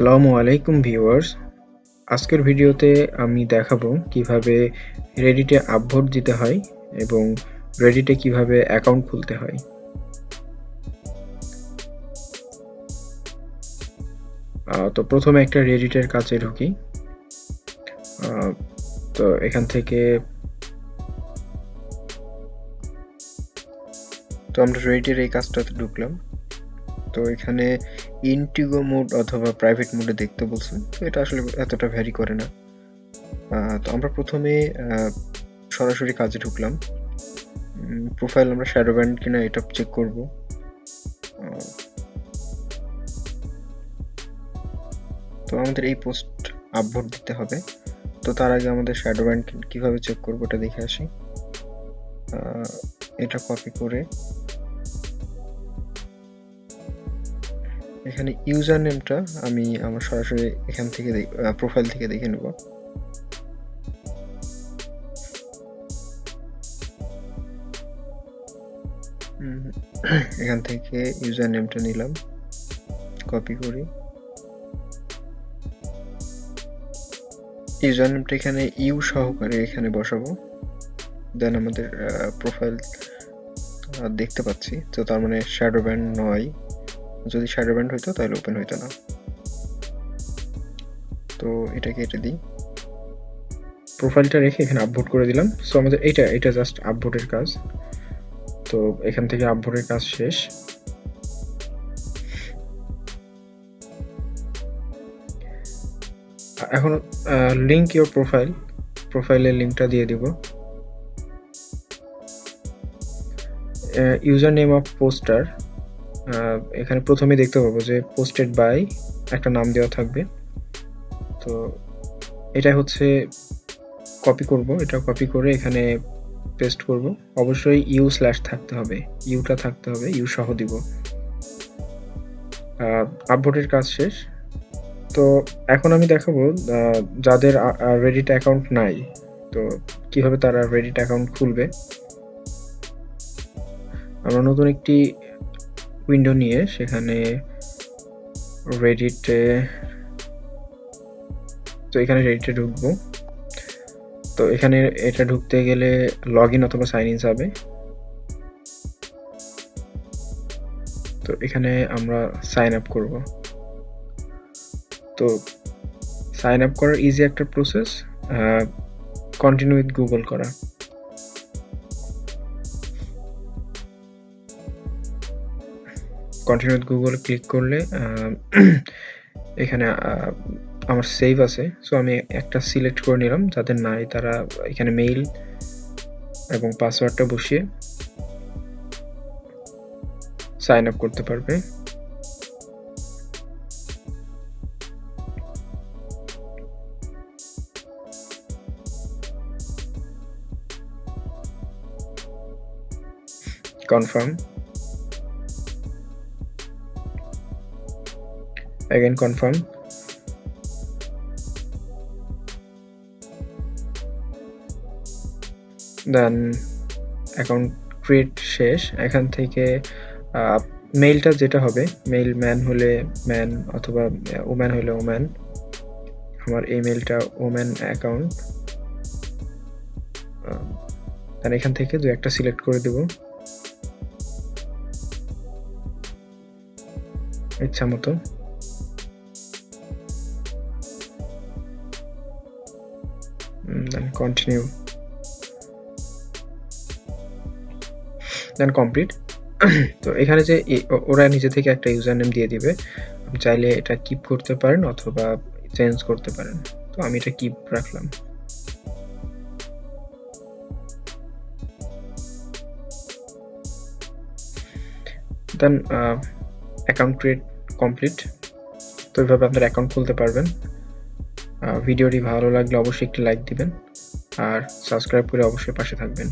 আসসালামু আলাইকুম ভিউয়ার্স। আজকের ভিডিওতে আমি দেখাবো কিভাবে রেডিটে আপভোট দিতে হয় এবং রেডিটে কিভাবে অ্যাকাউন্ট খুলতে হয়। তো প্রথমে একটা রেডিটের কাছে ঢুকি। তো এখান থেকে আমরা রেডিটের এই কাজটাতে ঢুকলাম। তো এখানে ইন্টিগো মোড অথবা প্রাইভেট মোডে দেখতে বলছে, তো এটা আসলে এতটা ভ্যারি করে না। তো আমরা প্রথমে সরাসরি কাজে ঢুকলাম। প্রোফাইল আমরা শ্যাডো ব্যান্ড কিনা এটা চেক করব। তো আমাদের এই পোস্ট আপভোট দিতে হবে। তো তার আগে আমাদের শ্যাডো ব্যান্ড কিভাবে চেক করব এটা দেখে আসি। এটা কপি করে এখানে ইউজার নেমটা আমি আমার সরাসরি এখান থেকে প্রোফাইল থেকে দেখে নেব। এখান থেকে ইউজার নেমটা নিলাম, কপি করি। ইউজার নেমটা এখানে ইউ সহকারে এখানে বসাবো। দেন আমাদের প্রোফাইল দেখতে পাচ্ছি, তো তার মানে শ্যাডো ব্যান্ড নয়। যদি শ্যাডো ব্যান্ড হইতো তাহলে ওপেন হইতো না। তো এটা কেটে দিই, প্রোফাইলটা রেখে এখানে আপভোট করে দিলাম। সো আমাদের এটা জাস্ট আপভোটের কাজ। তো এখান থেকে আপভোটের কাজ শেষ। এখন লিংক ইওর প্রোফাইলের লিংকটা দিয়ে দিব। ইউজার নেম অফ পোস্টার, এখানে প্রথমে দেখতে পাবো যে পোস্টেড বাই একটা নাম দেওয়া থাকবে। তো এটা হচ্ছে কপি করব, এটা কপি করে এখানে পেস্ট করব। অবশ্যই ইউ স্ল্যাশ থাকতে হবে, ইউটা থাকতে হবে, ইউ সহ দিব। আপভোটের কাজ শেষ। তো এখন আমি দেখাবো যাদের রেডিট অ্যাকাউন্ট নাই, তো কিভাবে তারা রেডিট অ্যাকাউন্ট খুলবে। আমরা নতুন একটি উইন্ডো নিয়ে সেখানে রেডিটে, তো এখানে রেডিটে ঢুকবো। তো এখানে এটা ঢুকতে গেলে লগ ইন অথবা সাইন ইন যাবে। তো এখানে আমরা সাইন আপ করব। তো সাইন আপ করার ইজি একটা প্রসেস, কন্টিনিউ উইথ গুগল করা। কন্টিনিউ উইথ গুগল ক্লিক করলে এখানে আমার সেভ আছে। সো আমি একটা সিলেক্ট করে নিলাম, যাদের নাই তারা এখানে মেইল এবং পাসওয়ার্ডটা বসিয়ে সাইন আপ করতে পারবে। কনফার্ম, again confirm, দেন অ্যাকাউন্ট ক্রিয়েট শেষ। এখান থেকে মেইলটা যেটা হবে, মেইল ম্যান হলে ম্যান অথবা ওম্যান হলে ওম্যান। আমার এই মেইলটা ওম্যান অ্যাকাউন্ট। দেন এখান থেকে দু একটা সিলেক্ট করে দেব ইচ্ছা মতো। Then continue, then complete. তো এখানে যে ওরা নিজে থেকে একটা ইউজার নেম দিয়ে দিবে, আপনি চাইলে এটা কিপ করতে পারেন অথবা চেঞ্জ করতে পারেন। তো আমি এটা কিপ রাখলাম। দেন অ্যাকাউন্ট ক্রিয়েট কমপ্লিট। তো এইভাবে আপনার অ্যাকাউন্ট খুলতে পারবেন। ভিডিওটি ভালো লাগলে অবশ্যই একটি লাইক দিবেন আর সাবস্ক্রাইব করে অবশ্যই পাশে থাকবেন।